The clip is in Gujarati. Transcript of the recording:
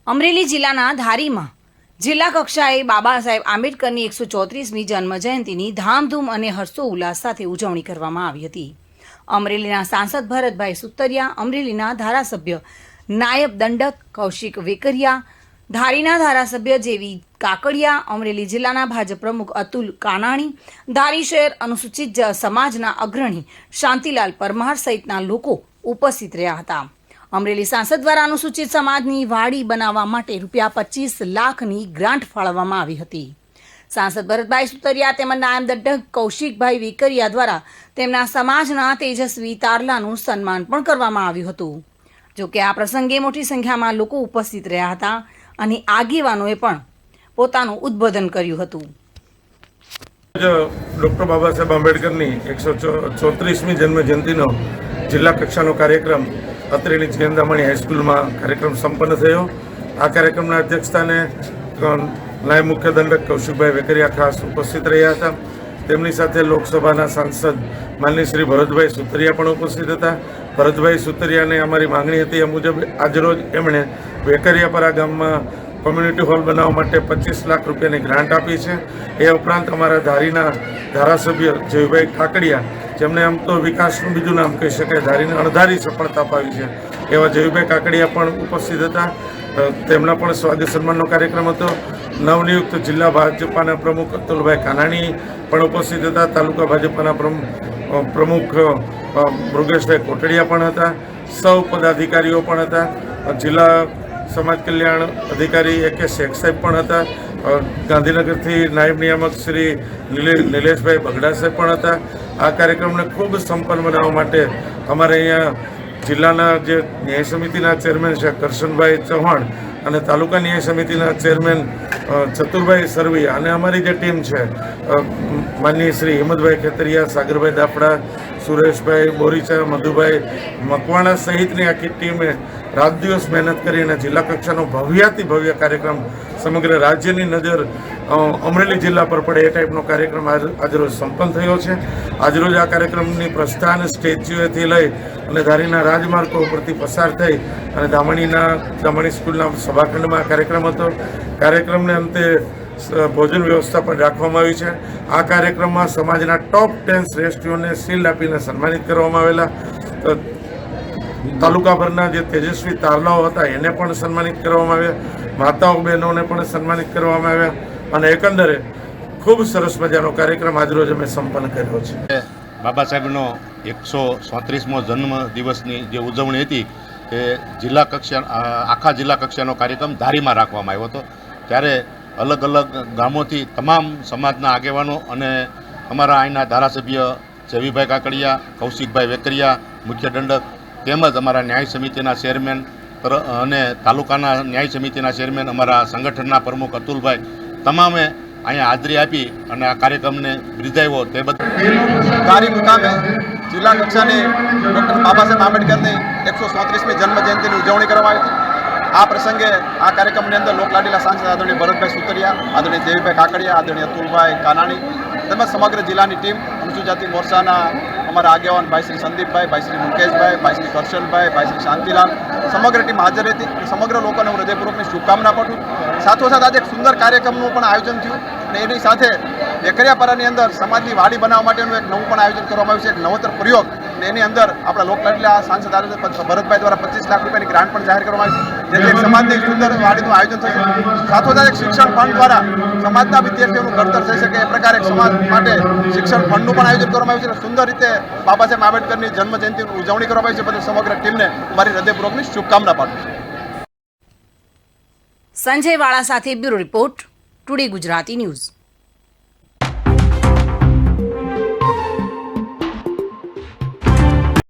અમરેલી જિલ્લાના ધારીમાં જિલ્લા કક્ષાએ બાબા સાહેબ આંબેડકરની 134મી જન્મજયંતિની ધામધૂમ અને હર્ષો ઉલ્લાસ સાથે ઉજવણી કરવામાં આવી હતી. અમરેલીના સાંસદ ભરતભાઈ સુતરિયા, અમરેલીના ધારાસભ્ય નાયબ દંડક કૌશિક વેકરિયા, ધારીના ધારાસભ્ય જેવી કાકડિયા, અમરેલી જિલ્લાના ભાજપ પ્રમુખ અતુલ કાનાણી, ધારી શહેર અનુસૂચિત સમાજના અગ્રણી શાંતિલાલ પરમાર સહિતના લોકો ઉપસ્થિત રહ્યા હતા. અમરેલી સાંસદ દ્વારા અનુસૂચિત સમાજની વાડી બનાવવા માટે ₹25 લાખની ગ્રાન્ટ ફાળવવામાં આવી હતી. સાંસદ ભરતભાઈ સુતરિયા તેમજ નાયબ દંડક કૌશિકભાઈ વેકરિયા દ્વારા તેમના સમાજના તેજસ્વી તારલાનું સન્માન પણ કરવામાં આવ્યું હતું. જોકે આ પ્રસંગે મોટી સંખ્યામાં લોકો ઉપસ્થિત રહ્યા હતા અને આગેવાનોએ પણ પોતાનું ઉદ્બોધન કર્યું હતું. ડૉક્ટર બાબા સાહેબ આંબેડકરની 134મી જન્મજયંતિનો જિલ્લા કક્ષાનો કાર્યક્રમ અત્રેની ચિંતામણી હાઈસ્કૂલમાં કાર્યક્રમ સંપન્ન થયો. આ કાર્યક્રમના અધ્યક્ષસ્થાને નાયબ મુખ્ય દંડક કૌશિકભાઈ વેકરિયા ખાસ ઉપસ્થિત રહ્યા હતા. તેમની સાથે લોકસભાના સાંસદ માનનીય શ્રી ભરતભાઈ સુતરિયા પણ ઉપસ્થિત હતા. ભરતભાઈ સુતરિયાને અમારી માંગણી હતી એ મુજબ આજરોજ એમણે વેકરિયાપરા ગામમાં કોમ્યુનિટી હોલ બનાવવા માટે 25 લાખ રૂપિયાની ગ્રાન્ટ આપી છે. એ ઉપરાંત અમારા ધારીના ધારાસભ્ય જયભાઈ કાકડિયા, જેમને આમ તો વિકાસનું બીજું નામ કહી શકાય, ધારીને અણધારી સફળતા અપાવી છે, એવા જયભાઈ કાકડિયા પણ ઉપસ્થિત હતા. તેમના પણ સ્વાગત સન્માનનો કાર્યક્રમ હતો. નવનિયુક્ત જિલ્લા ભાજપાના પ્રમુખ અતુલભાઈ કાનાણી પણ ઉપસ્થિત હતા. તાલુકા ભાજપાના પ્રમુખ મૃગેશભાઈ કોટડિયા પણ હતા. સૌ પદાધિકારીઓ પણ હતા. જિલ્લા સમાજ કલ્યાણ અધિકારી A.K. શેખ સાહેબ પણ હતા. ગાંધીનગરથી નાયબ નિયામક શ્રી નિલેશભાઈ બગડા સાહેબ પણ હતા. આ કાર્યક્રમને ખૂબ સંપન્ન બનાવવા માટે અમારે અહીંયા જિલ્લાના જે ન્યાય સમિતિના ચેરમેન છે કરશનભાઈ ચૌહાણ અને તાલુકા ન્યાય સમિતિના ચેરમેન ચતુરભાઈ સરવૈયા અને અમારી જે ટીમ છે માનનીય શ્રી હિંમતભાઈ ખેતરિયા, સાગરભાઈ દાફડા, સુરેશભાઈ બોરીચા, મધુભાઈ મકવાણા સહિતની આખી ટીમે રાત દિવસ મહેનત કરીને જિલ્લા કક્ષાનો ભવ્યાતિ ભવ્ય કાર્યક્રમ સમગ્ર રાજ્યની નજર અમરેલી જિલ્લા પર પડે એ ટાઈપનો કાર્યક્રમ આજરોજ સંપન્ન થયો છે. આજરોજ આ કાર્યક્રમની પ્રસ્થાન સ્ટેચ્યુએથી લઈ અને ધારીના રાજમાર્ગો ઉપરથી પસાર થઈ અને દામણી સ્કૂલના સભાખંડમાં કાર્યક્રમ હતો. કાર્યક્રમને અંતે ભોજન વ્યવસ્થા પણ રાખવામાં આવી છે. આ કાર્યક્રમમાં સમાજના ટોપ 10 શ્રેષ્ઠીઓને શિલ્ડ આપીને સન્માનિત કરવામાં આવેલા. તાલુકાભરના જે તેજસ્વી તારલાઓ હતા એને પણ સન્માનિત કરવામાં આવ્યા. માતાઓ બહેનોને પણ સન્માનિત કરવામાં આવ્યા અને એકંદરે ખૂબ સરસ મજાનો કાર્યક્રમ આજરોજ અમે સંપન્ન કર્યો છે. બાબા સાહેબનો 134મો જન્મ દિવસની જે ઉજવણી હતી એ જિલ્લા કક્ષા આખા જિલ્લા કક્ષાનો કાર્યક્રમ ધારીમાં રાખવામાં આવ્યો હતો. ત્યારે અલગ અલગ ગામોથી તમામ સમાજના આગેવાનો અને અમારા અહીંના ધારાસભ્ય જયવીભાઈ કાકડિયા, કૌશિકભાઈ વેકરિયા, મુખ્ય દંડક તેમજ અમારા ન્યાય સમિતિના ચેરમેન અને તાલુકાના ન્યાય સમિતિના ચેરમેન, અમારા સંગઠનના પ્રમુખ અતુલભાઈ, તમામે અહીંયા હાજરી આપી અને આ કાર્યક્રમને બિરદાવ્યો. તે બદલ ધારી મુકામે જિલ્લા કક્ષાની ડૉક્ટર બાબા સાહેબ આંબેડકરની 134મી જન્મજયંતિની ઉજવણી કરવામાં આવી હતી. આ પ્રસંગે આ કાર્યક્રમની અંદર લોકલાડીલા સાંસદ આદરણીય ભરતભાઈ સુતરિયા, આદરણીય જયભાઈ કાકડિયા, આદરણીય અતુલભાઈ કાનાણી તેમજ સમગ્ર જિલ્લાની ટીમ, અનુસૂચિત જાતિ મોરચાના અમારા આગેવાન ભાઈ શ્રી સંદીપભાઈ, ભાઈ શ્રી મુકેશભાઈ, ભાઈ શ્રી કરશનભાઈ, ભાઈ શ્રી શાંતિલાલ, સમગ્ર ટીમ હાજર હતી. સમગ્ર લોકોને હું હૃદયપૂર્વકની શુભકામના પાઠવું. સાથોસાથ આજે એક સુંદર કાર્યક્રમનું પણ આયોજન થયું અને એની સાથે વેકરિયાપરાની અંદર સમાજની વાડી બનાવવા માટેનું એક નવું પણ આયોજન કરવામાં આવ્યું છે, એક નવતર પ્રયોગ. અને એની અંદર આપણા લોકલાડીલા સાંસદ ભરતભાઈ દ્વારા 25 લાખ રૂપિયાની ગ્રાન્ટ પણ જાહેર કરવામાં આવી છે, જેથી એક સમાજની સુંદર વાડીનું આયોજન થશે. સાથોસાથ એક શિક્ષણ ફંડ દ્વારા સમાજના વિદ્યાર્થીઓનું ઘડતર થઈ શકે એ પ્રકારે સમાજ માટે શિક્ષણ ફંડનું પણ આયોજન કરવામાં આવ્યું છે. સુંદર રીતે બાબા સાહેબ આંબેડકરની જન્મજયંતિની ઉજવણી કરવામાં આવી છે. બદલ સમગ્ર ટીમને મારી હૃદયપૂર્વકની શુભકામના પાઠવું છું. સંજય વાળા સાથે bureau report, today Gujarati news.